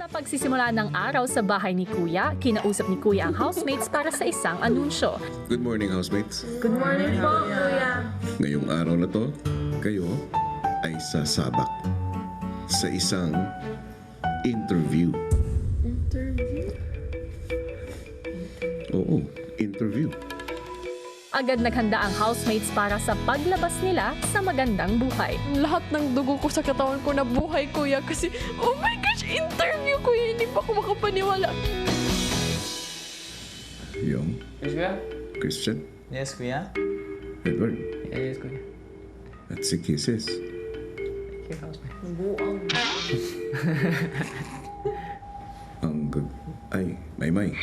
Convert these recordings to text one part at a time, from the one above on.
Sa pagsisimula ng araw sa bahay ni Kuya, kinausap ni Kuya ang housemates para sa isang anunsyo. Good morning, housemates. Good morning po, Kuya. Ngayong araw na to, kayo ay sasabak sa isang interview. Interview? Oo, interview. Agad naghanda ang housemates para sa paglabas nila sa magandang buhay. Lahat ng dugo ko sa katawan ko na buhay, Kuya, kasi, oh my gosh, interview, Kuya. Hindi pa ako makapaniwala. Yung Yes, Kuya? Christian, Yes, Kuya? Edward, Yes, Kuya. at si Kisses. Thank you, housemate. Buang. Ay, Maymay.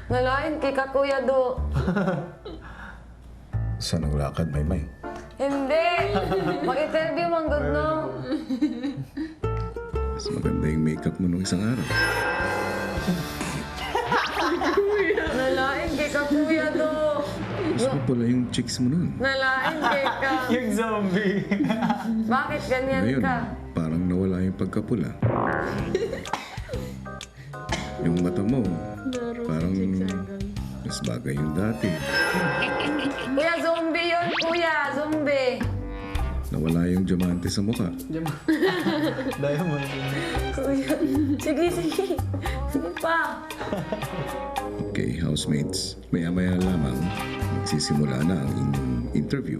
Nalain kay ka, Kuya Do. Saan ang lakad, Maymay? Hindi! Mag-interview man good no. Mas maganda yung makeup mo nung isang araw. Nalain kay ka, Kuya Do. Mas mapula yung chicks mo nun. Nalain kay ka. Yung zombie! Bakit ganyan Ngayon, ka? parang nawala yung pagkapula. Yung mata mo, parang mas bagay yung dati. Kuya, zombie yun, Kuya. Zombie. Nawala yung diamante sa mukha. Diamond. Kuya. Sige, sige. Sige pa. Okay, housemates. Maya-maya lamang, magsisimula na ang inyong interview.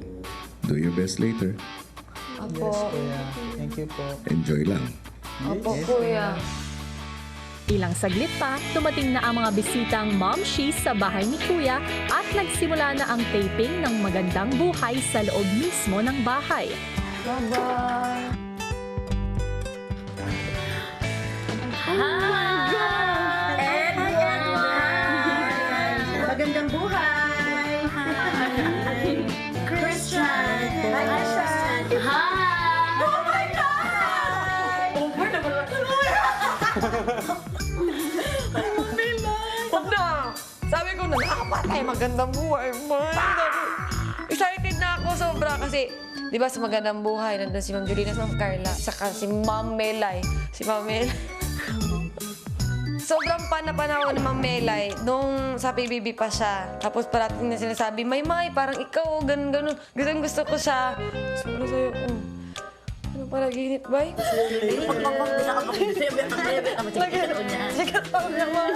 Do your best later. Yes, Apo. Kuya. Thank you po. Enjoy lang. Apo, Kuya. Ilang saglit pa, dumating na ang mga bisitang momshies sa bahay ni Kuya at nagsimula na ang taping ng magandang buhay sa loob mismo ng bahay. Bye-bye. Magandang buhay! Hi! Christian! Hi, Christian! Hi! Oh my God! Over na pala. Huwag na! Sabi ko na, nakapatay, magandang buhay. Excited na ako sobra kasi, di ba sa magandang buhay, nandun si Ma'am Julina, si Ma'am Carla, saka si Ma'am Melay. Si Ma'am Melay. Sobrang panahon ni Ma'am Melay nung sa PBB pa siya. Tapos parating na sinasabi, May, parang ikaw, ganun. Gusto ko siya. Sobrang sa'yo, ano pala, ginit ba? Sikat ako naman.